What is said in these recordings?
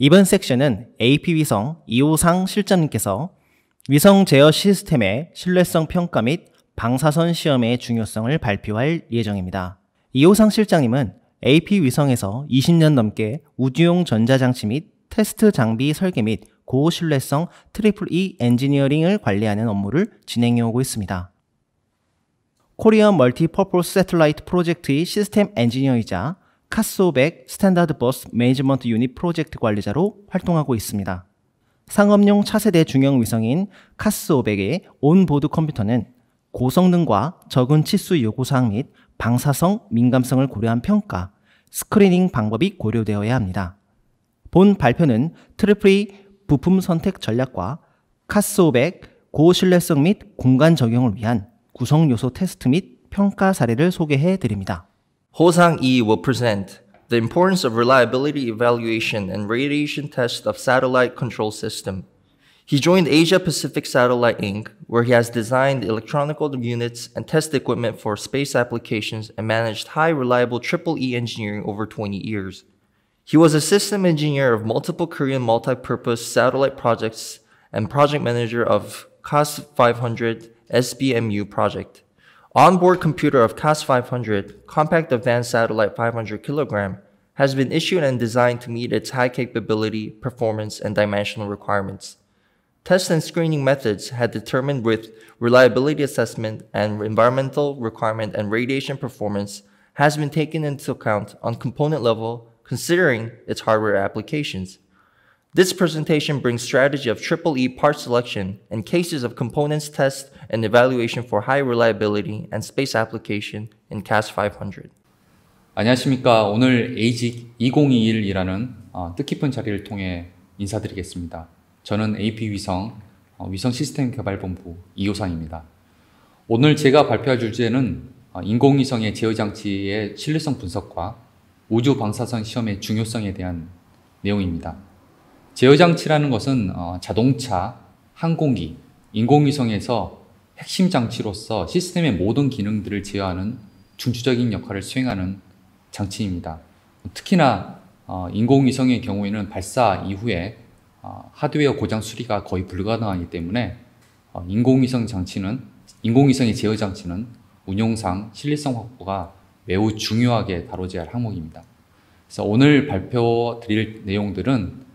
이번 섹션은 AP위성 2호상 실장님께서 위성 제어 시스템의 신뢰성 평가 및 방사선 시험의 중요성을 발표할 예정입니다. 2호상 실장님은 AP위성에서 20년 넘게 우주용 전자장치 및 테스트 장비 설계 및 고신뢰성 EEE 엔지니어링을 관리하는 업무를 진행해오고 있습니다. 코리안 멀티퍼포스 새틀라이트 프로젝트의 시스템 엔지니어이자 카스500 스탠다드 버스 매니지먼트 유닛 프로젝트 관리자로 활동하고 있습니다. 상업용 차세대 중형 위성인 카스500의 온보드 컴퓨터는 고성능과 적은 치수 요구사항 및 방사성 민감성을 고려한 평가, 스크리닝 방법이 고려되어야 합니다. 본 발표는 EEE 부품 선택 전략과 카스500 고신뢰성 및 공간 적용을 위한 구성 요소 테스트 및 평가 사례를 소개해 드립니다. Ho-Sang Lee will present the importance of reliability evaluation and radiation test of satellite control system. He joined Asia Pacific Satellite Inc., where he has designed electronical units and test equipment for space applications and managed high reliable EEE engineering over 20 years. He was a system engineer of multiple Korean multi-purpose satellite projects and project manager of CAS-500 SBMU project. Onboard computer of CAS-500, Compact Advanced Satellite 500 kg, has been issued and designed to meet its high capability, performance, and dimensional requirements. Test and screening methods had determined with reliability assessment and environmental requirement and radiation performance has been taken into account on component level considering its hardware applications. This presentation brings strategy of EEE part selection and cases of components test and evaluation for high reliability and space application in CAS-500. 안녕하십니까. 오늘 AGIC 2021이라는 뜻깊은 자리를 통해 인사드리겠습니다. 저는 AP위성 위성 시스템 개발본부 이호상입니다. 오늘 제가 발표할 주제는 인공위성의 제어 장치의 신뢰성 분석과 우주 방사선 시험의 중요성에 대한 내용입니다. 제어 장치라는 것은 자동차, 항공기, 인공위성에서 핵심 장치로서 시스템의 모든 기능들을 제어하는 중추적인 역할을 수행하는 장치입니다. 특히나 인공위성의 경우에는 발사 이후에 하드웨어 고장 수리가 거의 불가능하기 때문에 인공위성의 제어 장치는 운용상 신뢰성 확보가 매우 중요하게 다뤄져야 할 항목입니다. 그래서 오늘 발표드릴 내용들은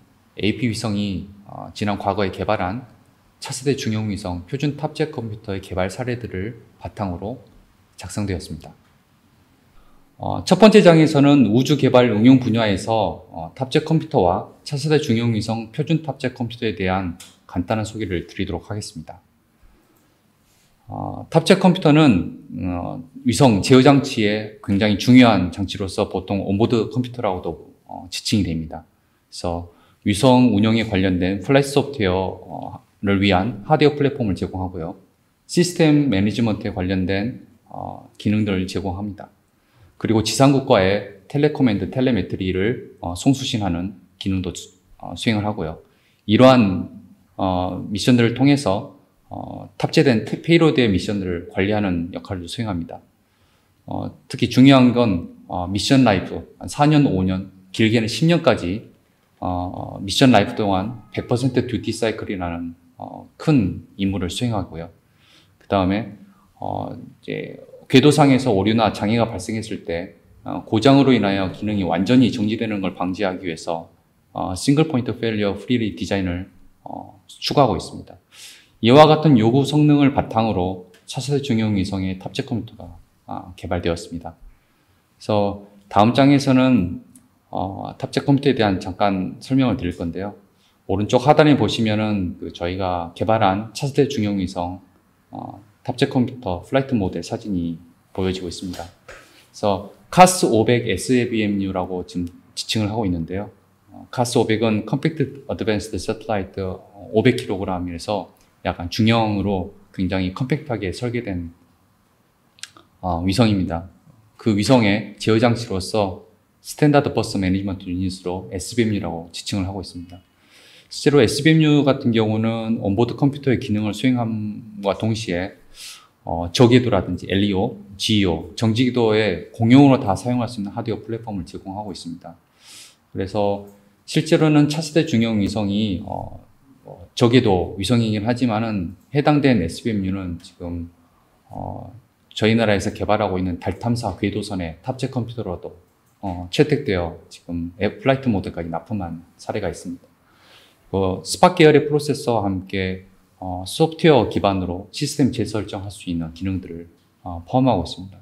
AP위성이 지난 과거에 개발한 차세대 중형위성 표준 탑재 컴퓨터의 개발 사례들을 바탕으로 작성되었습니다. 첫 번째 장에서는 우주 개발 응용 분야에서 탑재 컴퓨터와 차세대 중형위성 표준 탑재 컴퓨터에 대한 간단한 소개를 드리도록 하겠습니다. 탑재 컴퓨터는 위성 제어 장치의 굉장히 중요한 장치로서 보통 온보드 컴퓨터라고도 지칭이 됩니다. 그래서 위성 운영에 관련된 플라이트 소프트웨어를 위한 하드웨어 플랫폼을 제공하고요. 시스템 매니지먼트에 관련된 기능들을 제공합니다. 그리고 지상국과의 텔레코맨드, 텔레메트리를 송수신하는 기능도 수행을 하고요. 이러한 미션들을 통해서 탑재된 페이로드의 미션들을 관리하는 역할을 수행합니다. 특히 중요한 건 미션 라이프, 4년, 5년, 길게는 10년까지 미션 라이프 동안 100% 듀티 사이클이라는 큰 임무를 수행하고요. 그 다음에 이제 궤도상에서 오류나 장애가 발생했을 때 고장으로 인하여 기능이 완전히 정지되는 걸 방지하기 위해서 싱글 포인트 페일리어 프리 디자인을 추구하고 있습니다. 이와 같은 요구 성능을 바탕으로 차세대 중형 위성의 탑재 컴퓨터가 개발되었습니다. 그래서 다음 장에서는 탑재 컴퓨터에 대한 잠깐 설명을 드릴 건데요. 오른쪽 하단에 보시면은 저희가 개발한 차세대 중형 위성 탑재 컴퓨터 플라이트 모델 사진이 보여지고 있습니다. 그래서 CAS-500 SBMU라고 지금 지칭을 하고 있는데요. CAS-500은 Compact Advanced Satellite 500kg이라서 약간 중형으로 굉장히 컴팩트하게 설계된 위성입니다. 그 위성의 제어 장치로서 스탠다드 버스 매니지먼트 유닛으로 SBMU라고 지칭을 하고 있습니다. 실제로 SBMU 같은 경우는 온보드 컴퓨터의 기능을 수행함과 동시에 저궤도라든지 LEO, GEO, 정지궤도에 공용으로 다 사용할 수 있는 하드웨어 플랫폼을 제공하고 있습니다. 그래서 실제로는 차세대 중형 위성이 적게도 위성이긴 하지만은 해당된 SBMU는 지금 저희 나라에서 개발하고 있는 달 탐사 궤도선의 탑재 컴퓨터로도 채택되어 지금 플라이트 모드까지 납품한 사례가 있습니다. 스팟 계열의 프로세서와 함께 소프트웨어 기반으로 시스템 재설정할 수 있는 기능들을 포함하고 있습니다.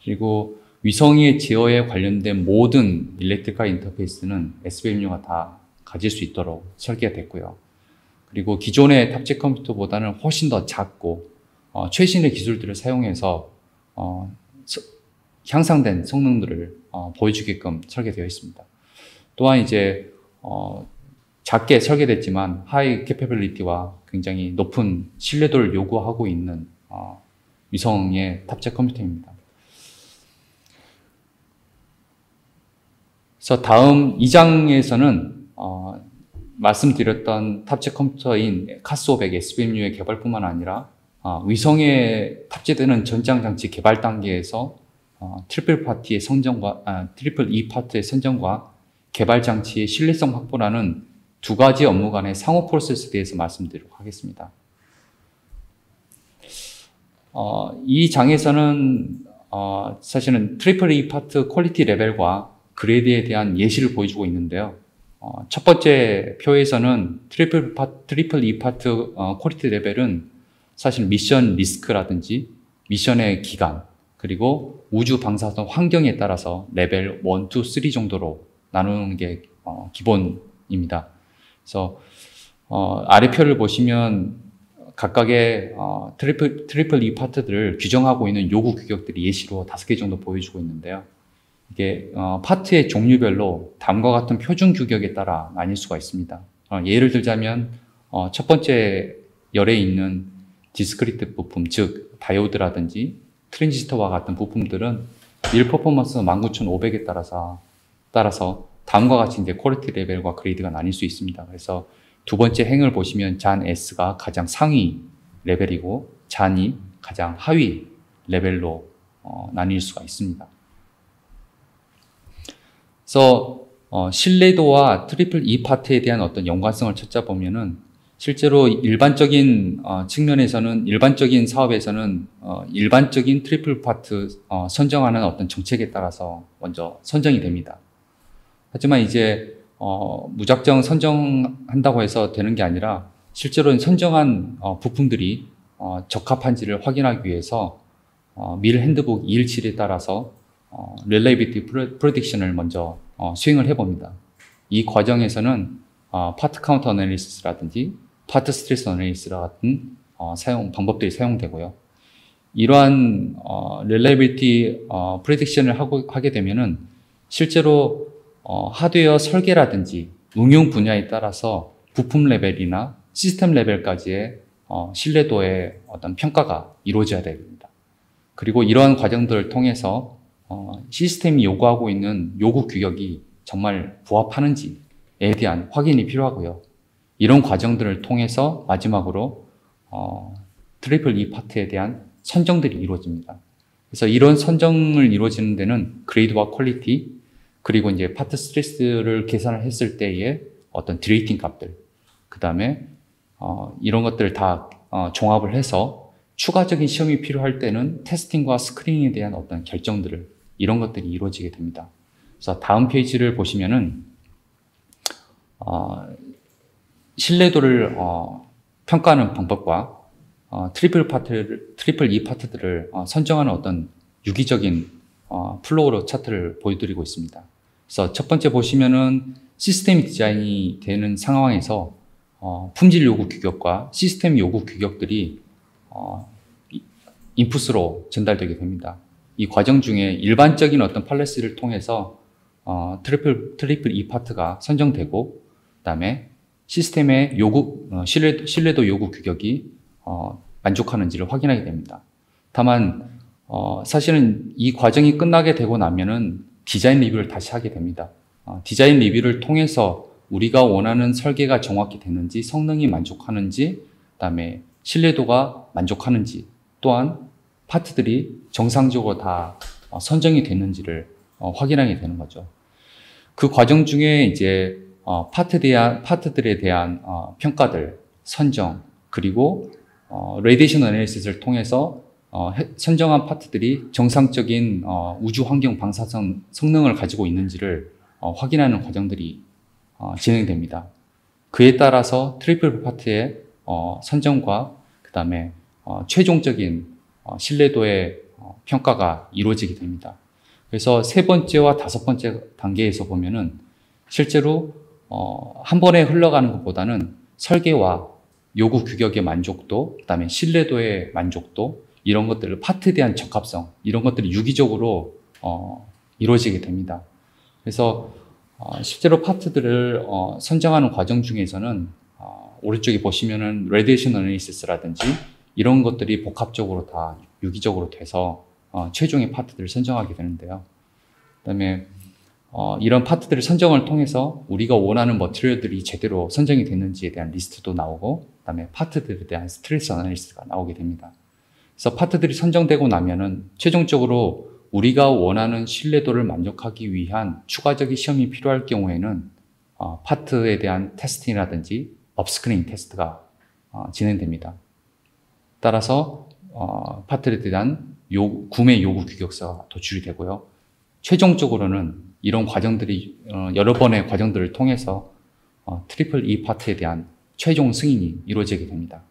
그리고 위성의 제어에 관련된 모든 일렉트리컬 인터페이스는 SBMU가 다 가질 수 있도록 설계가 됐고요. 그리고 기존의 탑재 컴퓨터보다는 훨씬 더 작고 최신의 기술들을 사용해서 향상된 성능들을 보여주게끔 설계되어 있습니다. 또한 이제 작게 설계됐지만 하이 캐패빌리티와 굉장히 높은 신뢰도를 요구하고 있는 위성의 탑재 컴퓨터입니다. 그래서 다음 2장에서는 말씀드렸던 탑재 컴퓨터인 카스500 SBMU의 개발뿐만 아니라 위성에 탑재되는 전장 장치 개발 단계에서 트리플 E 파트의 선정과 개발 장치의 신뢰성 확보라는 두 가지 업무 간의 상호 프로세스에 대해서 말씀드리도록 하겠습니다. 이 장에서는 사실은 트리플 E 파트 퀄리티 레벨과 그레이드에 대한 예시를 보여주고 있는데요. 첫 번째 표에서는 트리플 E 파트 퀄리티 레벨은 사실 미션 리스크라든지 미션의 기간, 그리고 우주 방사선 환경에 따라서 레벨 1, 2, 3 정도로 나누는 게 기본입니다. 그래서 아래 표를 보시면 각각의 트리플 E 파트들을 규정하고 있는 요구 규격들이 예시로 5개 정도 보여주고 있는데요. 이게 파트의 종류별로 다음과 같은 표준 규격에 따라 나뉠 수가 있습니다. 예를 들자면 첫 번째 열에 있는 디스크리트 부품, 즉 다이오드라든지 트랜지스터와 같은 부품들은 밀 퍼포먼스 19500에 따라서 다음과 같이 이제 퀄리티 레벨과 그레이드가 나뉠 수 있습니다. 그래서 두 번째 행을 보시면 잔 S가 가장 상위 레벨이고 잔이 가장 하위 레벨로 나뉠 수가 있습니다. 그래서 신뢰도와 트리플 E 파트에 대한 어떤 연관성을 찾아보면은 실제로 일반적인 측면에서는 일반적인 사업에서는 일반적인 트리플 파트 선정하는 어떤 정책에 따라서 먼저 선정이 됩니다. 하지만 이제 무작정 선정한다고 해서 되는 게 아니라 실제로는 선정한 부품들이 적합한지를 확인하기 위해서 밀 핸드북 217에 따라서 릴레이비티 프레딕션을 먼저 수행을 해봅니다. 이 과정에서는 파트 카운터 어널리시스라든지 파트 스트레스 어널리시스 같은 방법들이 사용되고요. 이러한 릴레이비티 프레딕션을 하게 되면은 실제로 하드웨어 설계라든지 응용 분야에 따라서 부품 레벨이나 시스템 레벨까지의 신뢰도의 어떤 평가가 이루어져야 됩니다. 그리고 이러한 과정들을 통해서 시스템이 요구하고 있는 요구 규격이 정말 부합하는지에 대한 확인이 필요하고요. 이런 과정들을 통해서 마지막으로 트리플 E 파트에 대한 선정들이 이루어집니다. 그래서 이런 선정을 이루어지는 데는 그레이드와 퀄리티, 그리고 이제 파트 스트레스를 계산을 했을 때의 어떤 디레이팅 값들, 그 다음에 이런 것들을 다 종합을 해서 추가적인 시험이 필요할 때는 테스팅과 스크린에 대한 어떤 결정들을 이런 것들이 이루어지게 됩니다. 그래서 다음 페이지를 보시면은 신뢰도를 평가하는 방법과 트리플 E 파트들을 선정하는 어떤 유기적인 플로우 차트를 보여드리고 있습니다. 그래서 첫 번째 보시면은 시스템 디자인이 되는 상황에서 품질 요구 규격과 시스템 요구 규격들이 인풋으로 전달되게 됩니다. 이 과정 중에 일반적인 어떤 팔레스를 통해서 트리플 E 파트가 선정되고, 그 다음에 시스템의 신뢰도 요구 규격이 만족하는지를 확인하게 됩니다. 다만 사실은 이 과정이 끝나게 되고 나면은 디자인 리뷰를 다시 하게 됩니다. 디자인 리뷰를 통해서 우리가 원하는 설계가 정확히 되는지, 성능이 만족하는지, 그다음에 신뢰도가 만족하는지, 또한 파트들이 정상적으로 다 선정이 됐는지를 확인하게 되는 거죠. 그 과정 중에 이제 파트들에 대한 평가들, 선정, 그리고 레디에이션 애널리시스를 통해서 선정한 파트들이 정상적인 우주 환경 방사선 성능을 가지고 있는지를 확인하는 과정들이 진행됩니다. 그에 따라서 트리플 파트의 선정과 그 다음에 최종적인 신뢰도의 평가가 이루어지게 됩니다. 그래서 세 번째와 다섯 번째 단계에서 보면은 실제로 한 번에 흘러가는 것보다는 설계와 요구 규격의 만족도, 그 다음에 신뢰도의 만족도, 이런 것들을 파트에 대한 적합성, 이런 것들이 유기적으로 이루어지게 됩니다. 그래서 실제로 파트들을 선정하는 과정 중에서는 오른쪽에 보시면은 레디에이션 애널리시스라든지 이런 것들이 복합적으로 다 유기적으로 돼서 최종의 파트들을 선정하게 되는데요. 그다음에 이런 파트들을 선정을 통해서 우리가 원하는 머티리얼들이 제대로 선정이 됐는지에 대한 리스트도 나오고, 그다음에 파트들에 대한 스트레스 애널리시스가 나오게 됩니다. 그래서 파트들이 선정되고 나면은 최종적으로 우리가 원하는 신뢰도를 만족하기 위한 추가적인 시험이 필요할 경우에는 파트에 대한 테스팅이라든지 업스크린 테스트가 진행됩니다. 따라서 파트에 대한 구매 요구 규격서가 도출이 되고요. 최종적으로는 이런 과정들이 여러 번의 과정들을 통해서 트리플 E 파트에 대한 최종 승인이 이루어지게 됩니다.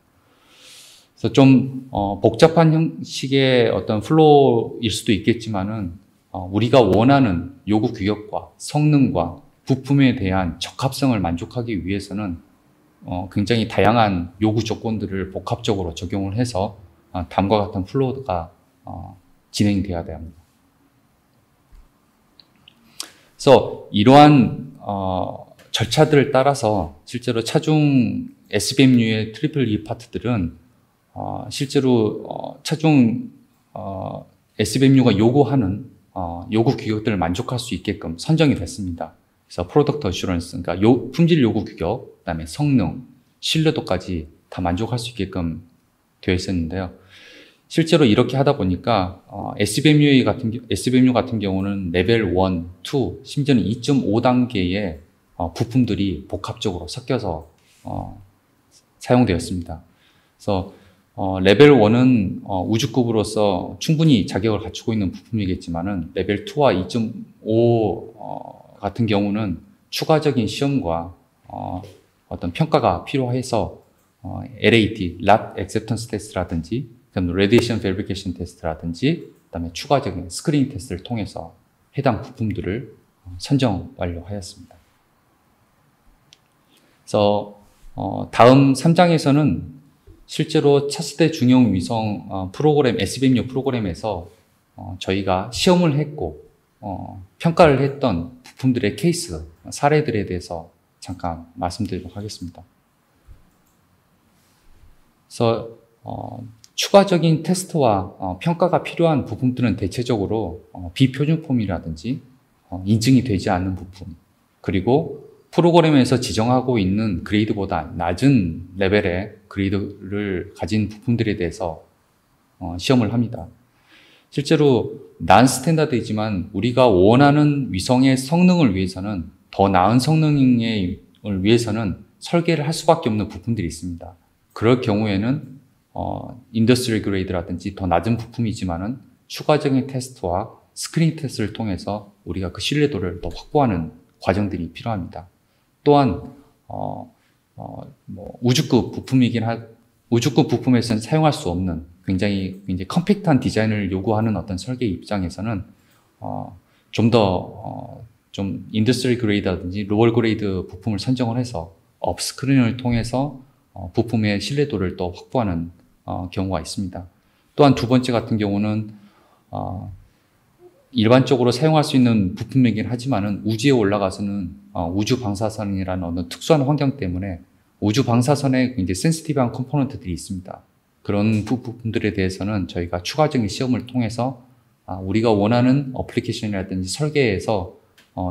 그래서 좀 복잡한 형식의 어떤 플로우일 수도 있겠지만은 우리가 원하는 요구 규격과 성능과 부품에 대한 적합성을 만족하기 위해서는 굉장히 다양한 요구 조건들을 복합적으로 적용을 해서 다음과 같은 플로우가 진행되어야 합니다. 그래서 이러한 절차들을 따라서 실제로 차종 SBMU의 트리플 E 파트들은 실제로 차종 SBMU가 요구하는 요구 규격들을 만족할 수 있게끔 선정이 됐습니다. 그래서 프로덕트 어슈런스, 그러니까 품질 요구 규격, 그다음에 성능, 신뢰도까지 다 만족할 수 있게끔 되어 있었는데요. 실제로 이렇게 하다 보니까 SBMU 같은 경우는 레벨 1, 2, 심지어는 2.5단계의 부품들이 복합적으로 섞여서 사용되었습니다. 그래서 레벨 1은 우주급으로서 충분히 자격을 갖추고 있는 부품이겠지만은 레벨 2와 2.5 같은 경우는 추가적인 시험과 어떤 평가가 필요해서 LAT, Lot Acceptance Test라든지 Radiation Verification Test라든지 그다음에 추가적인 스크린 테스트를 통해서 해당 부품들을 선정 완료하였습니다. 그래서 다음 3장에서는 실제로 차세대 중형 위성 프로그램, SBMU 프로그램에서 저희가 시험을 했고 평가를 했던 부품들의 케이스, 사례들에 대해서 잠깐 말씀드리도록 하겠습니다. 그래서 추가적인 테스트와 평가가 필요한 부품들은 대체적으로 비표준품이라든지 인증이 되지 않는 부품, 그리고 프로그램에서 지정하고 있는 그레이드보다 낮은 레벨의 그레이드를 가진 부품들에 대해서 시험을 합니다. 실제로 난스탠다드이지만 우리가 원하는 위성의 성능을 위해서는, 더 나은 성능을 위해서는 설계를 할 수밖에 없는 부품들이 있습니다. 그럴 경우에는 인더스트리 그레이드라든지 더 낮은 부품이지만은 추가적인 테스트와 스크린 테스트를 통해서 우리가 그 신뢰도를 더 확보하는 과정들이 필요합니다. 또한 우주급 부품에서는 사용할 수 없는 굉장히 컴팩트한 디자인을 요구하는 어떤 설계 입장에서는 좀 인더스트리 그레이드라든지 로월 그레이드 부품을 선정을 해서 업스크린을 통해서 부품의 신뢰도를 또 확보하는 경우가 있습니다. 또한 두 번째 같은 경우는 일반적으로 사용할 수 있는 부품이긴 하지만은 우주에 올라가서는 우주 방사선이라는 어느 특수한 환경 때문에 우주 방사선에 굉장히 센시티브한 컴포넌트들이 있습니다. 그런 부품들에 대해서는 저희가 추가적인 시험을 통해서 우리가 원하는 어플리케이션이라든지 설계에서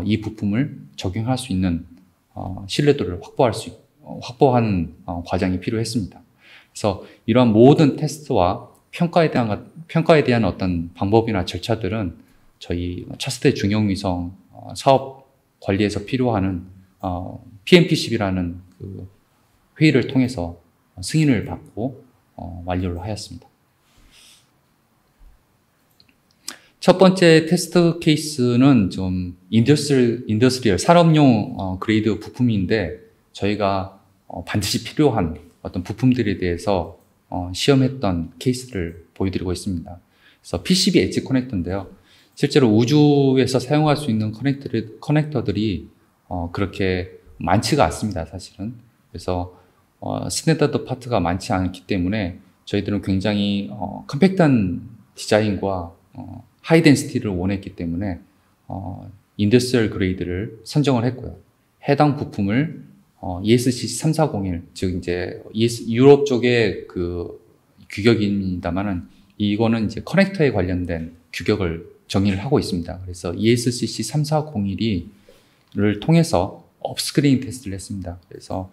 이 부품을 적용할 수 있는 신뢰도를 확보한 과정이 필요했습니다. 그래서 이러한 모든 테스트와 평가에 대한 어떤 방법이나 절차들은 저희 차세대 중형위성 사업 관리에서 필요한 PMP10이라는 그 회의를 통해서 승인을 받고 완료를 하였습니다. 첫 번째 테스트 케이스는 좀 인더스트리얼 산업용 그레이드 부품인데 저희가 반드시 필요한 어떤 부품들에 대해서 시험했던 케이스를 보여드리고 있습니다. 그래서 PCB 엣지 커넥터인데요. 실제로 우주에서 사용할 수 있는 커넥터들이 그렇게 많지가 않습니다, 사실은. 그래서 스탠다드 파트가 많지 않기 때문에 저희들은 굉장히 컴팩트한 디자인과 하이 덴시티를 원했기 때문에 인더스트리얼 그레이드를 선정을 했고요. 해당 부품을 ESC3401, 즉 이제 유럽 쪽의 그 규격입니다만은 이거는 이제 커넥터에 관련된 규격을 정의를 하고 있습니다. 그래서 ESCC3401을 통해서 업스크린 테스트를 했습니다. 그래서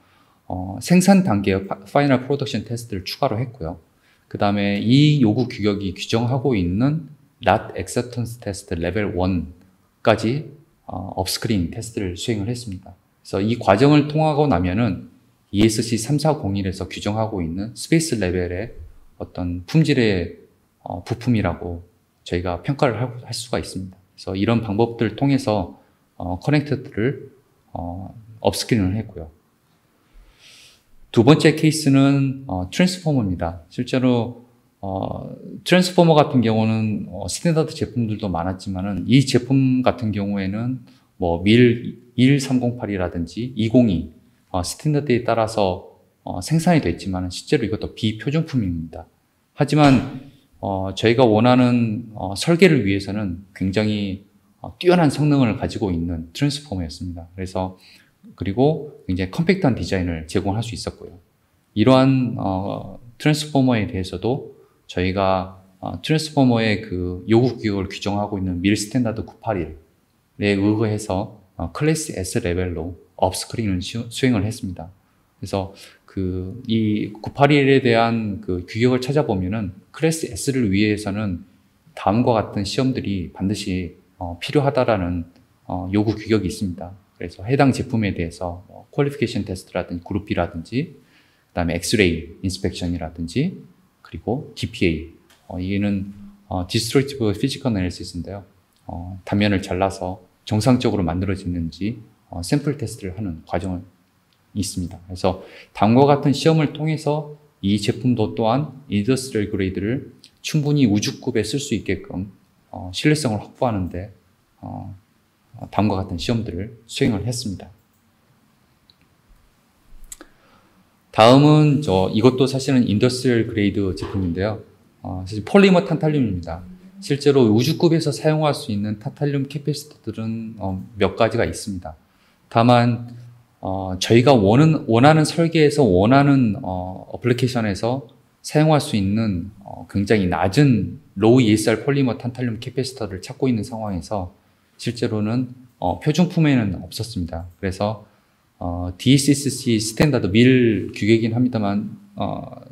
생산 단계의 파이널 프로덕션 테스트를 추가로 했고요. 그 다음에 이 요구 규격이 규정하고 있는 Not Acceptance Test 레벨 1까지 업스크린 테스트를 수행을 했습니다. 그래서 이 과정을 통하고 나면은 ESC3401에서 규정하고 있는 스페이스 레벨의 어떤 품질의 부품이라고 저희가 평가를 할 수가 있습니다. 그래서 이런 방법들을 통해서 커넥터들을 업스크린을 했고요. 두 번째 케이스는 트랜스포머입니다. 실제로 트랜스포머 같은 경우는 스탠다드 제품들도 많았지만은 이 제품 같은 경우에는 뭐 밀 21308이라든지 202 스탠다드에 따라서 생산이 됐지만 실제로 이것도 비표준품입니다. 하지만 저희가 원하는 설계를 위해서는 굉장히 뛰어난 성능을 가지고 있는 트랜스포머였습니다. 그리고 굉장히 컴팩트한 디자인을 제공할 수 있었고요. 이러한 트랜스포머에 대해서도 저희가 트랜스포머의 그 요구 규격을 규정하고 있는 밀 스탠다드 981에 의거해서 클래스 S 레벨로 업스크린을 수행을 했습니다. 그래서 이 981에 대한 그 규격을 찾아보면은 클래스 S를 위해서는 다음과 같은 시험들이 반드시 필요하다라는 요구 규격이 있습니다. 그래서 해당 제품에 대해서 퀄리피케이션 테스트라든지 그룹 B라든지 그다음에 엑스레이 인스펙션이라든지 그리고 DPA 이게는 Destructive Physical Analysis인데요. 단면을 잘라서 정상적으로 만들어지는지 샘플 테스트를 하는 과정이 있습니다. 그래서 다음과 같은 시험을 통해서 이 제품도 또한 인더스트리얼 그레이드를 충분히 우주급에 쓸 수 있게끔 신뢰성을 확보하는데 다음과 같은 시험들을 수행을 했습니다. 다음은 이것도 사실은 인더스트리얼 그레이드 제품인데요. 사실 폴리머 탄탈륨입니다. 실제로 우주급에서 사용할 수 있는 탄탈륨 캐패시터들은 몇 가지가 있습니다. 다만 저희가 원하는 설계에서 원하는 어플리케이션에서 사용할 수 있는 굉장히 낮은 로우 ESR 폴리머 탄탈륨 캐패시터를 찾고 있는 상황에서 실제로는 표준품에는 없었습니다. 그래서 DCCC 스탠다드 밀 규격이긴 합니다만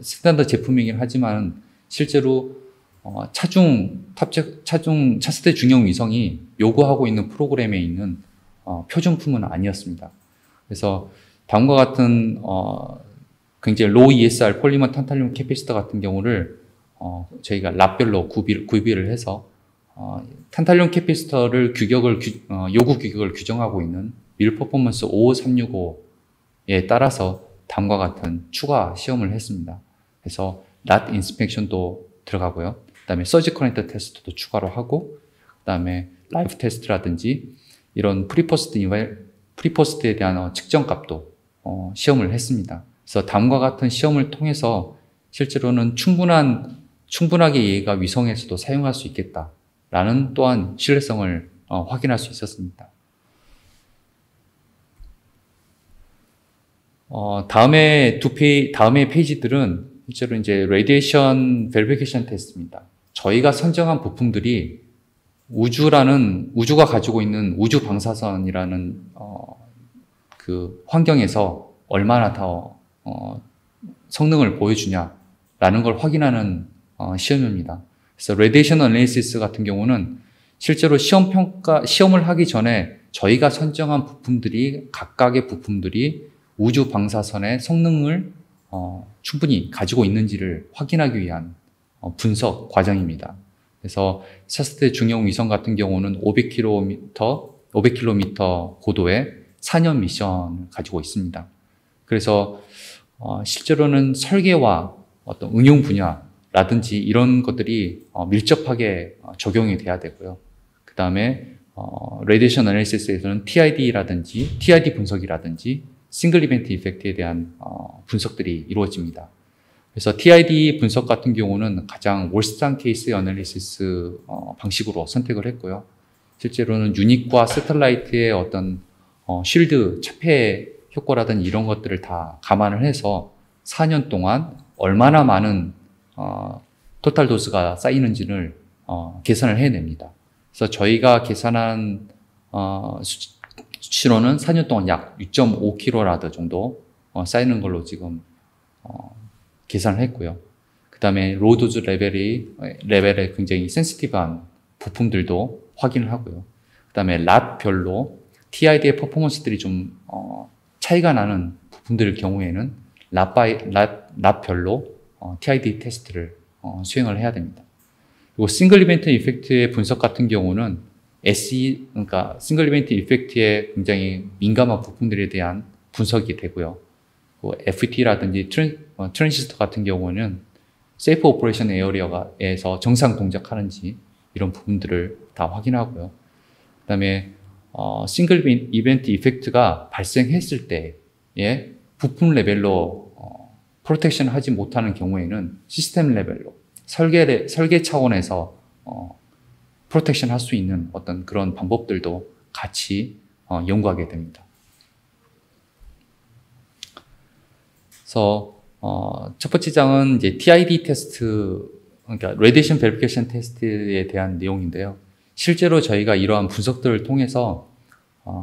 스탠다드 제품이긴 하지만 실제로 차세대 중형 위성이 요구하고 있는 프로그램에 있는 표준품은 아니었습니다. 그래서 다음과 같은 굉장히 로우 ESR 폴리머 탄탈륨 캐패시터 같은 경우를 저희가 랍별로 구비를 해서 탄탈륨 캐패시터를 요구 규격을 규정하고 있는 밀 퍼포먼스 55365에 따라서 다음과 같은 추가 시험을 했습니다. 그래서 낫 인스펙션도 들어가고요. 그 다음에 서지 커넥터 테스트도 추가로 하고, 그 다음에 라이프 테스트라든지 이런 프리포스트에 대한 측정 값도 시험을 했습니다. 그래서 다음과 같은 시험을 통해서 실제로는 충분하게 얘가 위성에서도 사용할 수 있겠다라는 또한 신뢰성을 확인할 수 있었습니다. 다음에 페이지들은 실제로 이제 레디에이션 베리피케이션 테스트입니다. 저희가 선정한 부품들이 우주가 가지고 있는 우주 방사선이라는 그 환경에서 얼마나 더 성능을 보여주냐라는 걸 확인하는 시험입니다. 그래서 레디에이션 어널리시스 같은 경우는 실제로 시험을 하기 전에 저희가 선정한 부품들이 각각의 부품들이 우주 방사선의 성능을 충분히 가지고 있는지를 확인하기 위한 분석 과정입니다. 그래서 차세대 중형 위성 같은 경우는 500km 고도의 4년 미션을 가지고 있습니다. 그래서 실제로는 설계와 어떤 응용 분야라든지 이런 것들이 밀접하게 적용이 돼야 되고요. 그 다음에 레디에이션 애널리시스에서는 TID 분석이라든지 싱글 이벤트 이펙트에 대한 분석들이 이루어집니다. 그래서 TID 분석 같은 경우는 가장 월스트한 케이스 애널리시스 방식으로 선택을 했고요. 실제로는 유닛과 새틀라이트의 어떤 쉴드 차폐 효과라든지 이런 것들을 다 감안을 해서 4년 동안 얼마나 많은 토탈 도스가 쌓이는지를 계산을 해냅니다. 그래서 저희가 계산한 수치로는 4년 동안 약 6.5kg 정도 쌓이는 걸로 지금 계산을 했고요. 그 다음에 로도즈 레벨에 굉장히 센시티브한 부품들도 확인을 하고요. 그 다음에 랏별로 TID의 퍼포먼스들이 좀 차이가 나는 부품들의 경우에는 랏별로 TID 테스트를 수행을 해야 됩니다. 그리고 싱글 이벤트 이펙트의 분석 같은 경우는 그러니까 싱글 이벤트 이펙트에 굉장히 민감한 부품들에 대한 분석이 되고요. FET라든지 트랜지스터 같은 경우는 세이프 오퍼레이션 에어리어에서 정상 동작하는지 이런 부분들을 다 확인하고요. 그 다음에 싱글 이벤트 이펙트가 발생했을 때에 부품 레벨로 프로텍션을 하지 못하는 경우에는 시스템 레벨로 설계 차원에서 프로텍션 할 수 있는 어떤 그런 방법들도 같이 연구하게 됩니다. 그래서 첫 번째 장은 이제 TID 테스트, 그러니까 Radiation Verification 테스트에 대한 내용인데요. 실제로 저희가 이러한 분석들을 통해서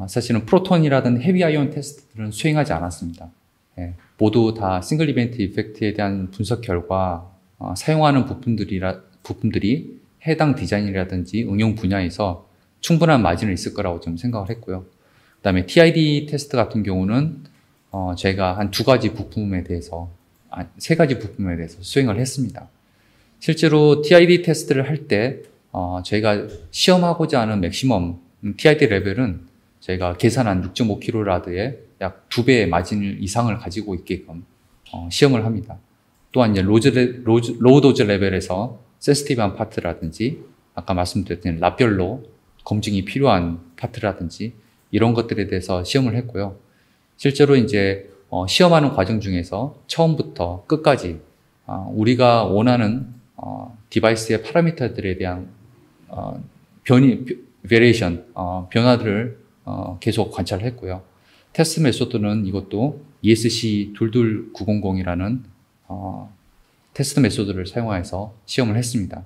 사실은 프로톤이라든 헤비 아이온 테스트들은 수행하지 않았습니다. 예, 모두 다 싱글 이벤트 이펙트에 대한 분석 결과 사용하는 부품들이 해당 디자인이라든지 응용 분야에서 충분한 마진이 있을 거라고 좀 생각을 했고요. 그 다음에 TID 테스트 같은 경우는 저희가 한 세 가지 부품에 대해서 수행을 했습니다. 실제로 TID 테스트를 할 때 저희가 시험하고자 하는 맥시멈 TID 레벨은 저희가 계산한 6.5kg의 약 2배의 마진 이상을 가지고 있게끔 시험을 합니다. 또한 이제 로우 도즈 레벨에서 센시티브한 파트라든지 아까 말씀드렸던 랏별로 검증이 필요한 파트라든지 이런 것들에 대해서 시험을 했고요. 실제로 이제 시험하는 과정 중에서 처음부터 끝까지 우리가 원하는 디바이스의 파라미터들에 대한 변화들을 계속 관찰했고요. 테스트 메소드는 이것도 ESC22900이라는 테스트 메소드를 사용해서 시험을 했습니다.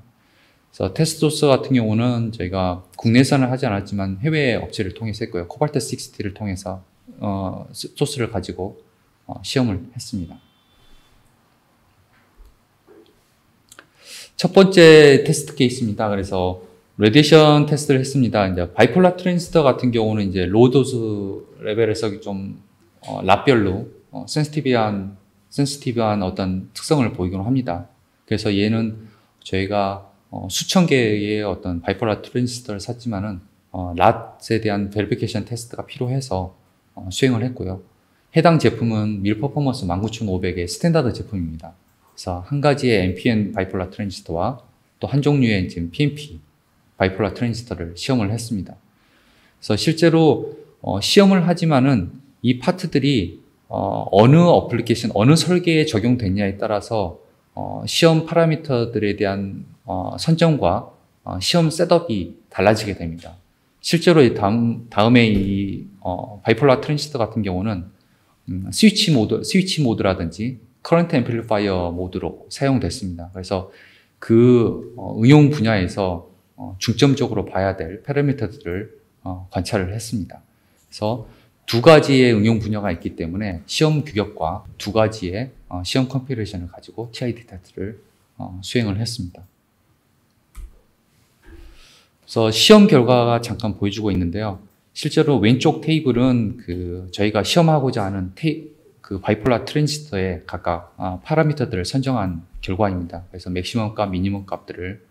그래서 테스트 소스 같은 경우는 저희가 국내에서는 하지 않았지만 해외 업체를 통해서 했고요. 코발트 60를 통해서 소스를 가지고 시험을 했습니다. 첫 번째 테스트 케이스입니다. 그래서 레디에이션 테스트를 했습니다. 이제 바이폴라 트랜지스터 같은 경우는 이제 로우 도즈 레벨에서 좀 랏별로 센시티브한 어떤 특성을 보이곤 합니다. 그래서 얘는 저희가 수천 개의 어떤 바이폴라 트랜지스터를 샀지만은 랏에 대한 베리피케이션 테스트가 필요해서 수행을 했고요. 해당 제품은 밀 퍼포먼스 19500의 스탠다드 제품입니다. 그래서 한 가지의 NPN 바이폴라 트랜지스터와 또 한 종류의 지금 PNP 바이폴라 트랜지스터를 시험을 했습니다. 그래서 실제로 시험을 하지만은 이 파트들이 어느 어플리케이션, 어느 설계에 적용됐냐에 따라서 시험 파라미터들에 대한 선정과 시험 셋업이 달라지게 됩니다. 실제로 다음에 이 바이폴라 트랜지스터 같은 경우는 스위치 모드라든지 커런트 앰플리파이어 모드로 사용됐습니다. 그래서 그 응용 분야에서 중점적으로 봐야 될 파라미터들을 관찰을 했습니다. 그래서 두 가지의 응용 분야가 있기 때문에 시험 규격과 두 가지의 시험 컨피그레이션을 가지고 TID 테스트를 수행을 했습니다. 그래서 시험 결과가 잠깐 보여주고 있는데요. 실제로 왼쪽 테이블은 저희가 시험하고자 하는 그 바이폴라 트랜지스터의 각각 파라미터들을 선정한 결과입니다. 그래서 맥시멈 값, 미니멈 값들을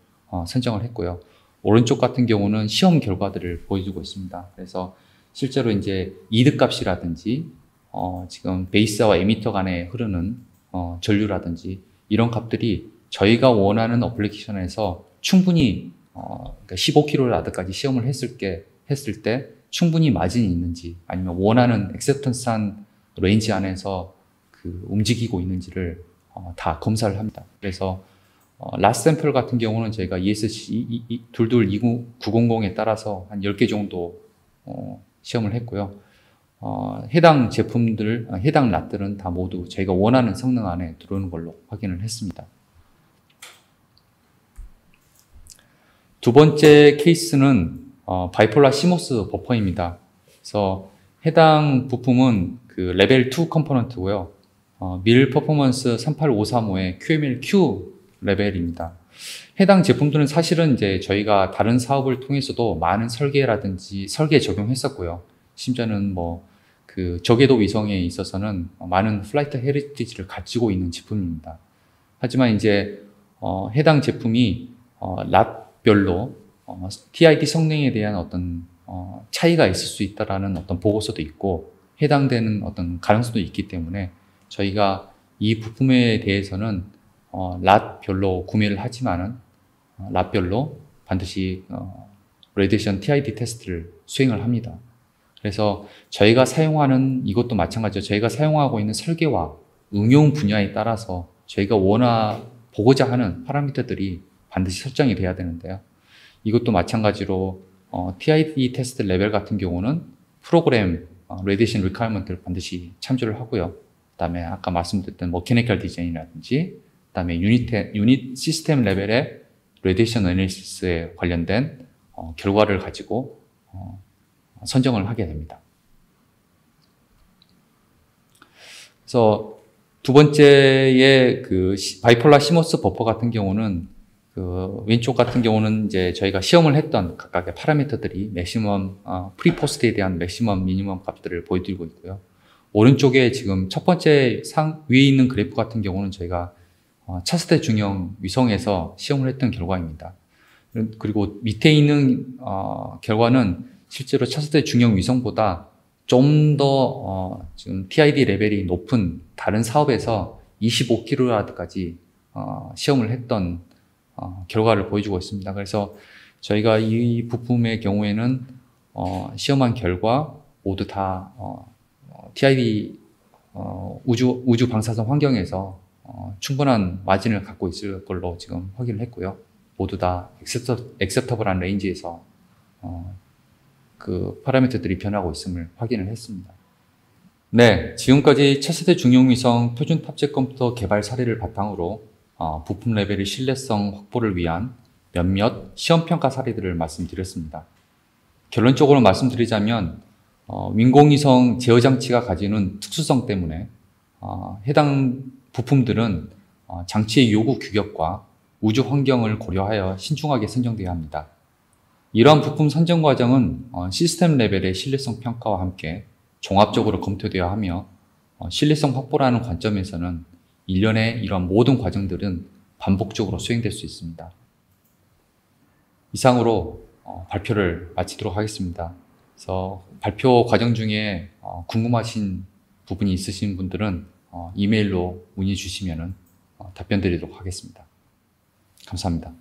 선정을 했고요. 오른쪽 같은 경우는 시험 결과들을 보여주고 있습니다. 그래서 실제로 이제 이드 값이라든지 지금 베이스와 에미터 간에 흐르는 전류라든지 이런 값들이 저희가 원하는 어플리케이션에서 충분히 그러니까 15kW까지 시험을 했을 때 충분히 마진이 있는지 아니면 원하는 액셉턴스한 레인지 안에서 움직이고 있는지를 다 검사를 합니다. 그래서 라스트 샘플 같은 경우는 저희가 ESC 22290에 따라서 한 10개 정도 시험을 했고요. 해당 제품들, 해당 랏들은 다 모두 저희가 원하는 성능 안에 들어오는 걸로 확인을 했습니다. 두 번째 케이스는 바이폴라 시모스 버퍼입니다. 그래서 해당 부품은 레벨 2 컴포넌트고요. 밀 퍼포먼스 38535의 QML-Q 레벨입니다. 해당 제품들은 사실은 이제 저희가 다른 사업을 통해서도 많은 설계 적용했었고요. 심지어는 저궤도 위성에 있어서는 많은 플라이트 헤리티지를 가지고 있는 제품입니다. 하지만 이제 해당 제품이 랏별로 TID 성능에 대한 어떤 차이가 있을 수 있다라는 어떤 보고서도 있고 해당되는 어떤 가능성도 있기 때문에 저희가 이 부품에 대해서는 랏별로 구매를 하지만은 랏별로 반드시 레디에이션 TID 테스트를 수행을 합니다. 그래서 저희가 사용하는 이것도 마찬가지로 저희가 사용하고 있는 설계와 응용 분야에 따라서 저희가 보고자 하는 파라미터들이 반드시 설정이 돼야 되는데요. 이것도 마찬가지로 TID 테스트 레벨 같은 경우는 프로그램 레디에이션 리퀘어먼트를 반드시 참조를 하고요. 그 다음에 아까 말씀드렸던 머케니컬 디자인이라든지 그 다음에 유닛 시스템 레벨의 레디에이션 애널리시스에 관련된 결과를 가지고 선정을 하게 됩니다. 그래서 두 번째의 바이폴라 시모스 버퍼 같은 경우는 왼쪽 같은 경우는 이제 저희가 시험을 했던 각각의 파라미터들이 맥시멈, 프리포스트에 대한 맥시멈, 미니멈 값들을 보여드리고 있고요. 오른쪽에 지금 첫 번째 위에 있는 그래프 같은 경우는 저희가 차세대 중형 위성에서 시험을 했던 결과입니다. 그리고 밑에 있는 결과는 실제로 차세대 중형 위성보다 좀 더 지금 TID 레벨이 높은 다른 사업에서 25kW까지 시험을 했던 결과를 보여주고 있습니다. 그래서 저희가 이 부품의 경우에는 시험한 결과 모두 다 TID 우주 방사선 환경에서 충분한 마진을 갖고 있을 걸로 지금 확인을 했고요. 모두 다 액셉터블한 레인지에서 파라미터들이 변하고 있음을 확인을 했습니다. 네, 지금까지 차세대 중형위성 표준 탑재 컴퓨터 개발 사례를 바탕으로 부품 레벨의 신뢰성 확보를 위한 몇몇 시험평가 사례들을 말씀드렸습니다. 결론적으로 말씀드리자면 인공위성 제어장치가 가지는 특수성 때문에 해당 부품들은 장치의 요구 규격과 우주 환경을 고려하여 신중하게 선정되어야 합니다. 이러한 부품 선정 과정은 시스템 레벨의 신뢰성 평가와 함께 종합적으로 검토되어야 하며 신뢰성 확보라는 관점에서는 일련의 이러한 모든 과정들은 반복적으로 수행될 수 있습니다. 이상으로 발표를 마치도록 하겠습니다. 그래서 발표 과정 중에 궁금하신 부분이 있으신 분들은 이메일로 문의 주시면 답변 드리도록 하겠습니다. 감사합니다.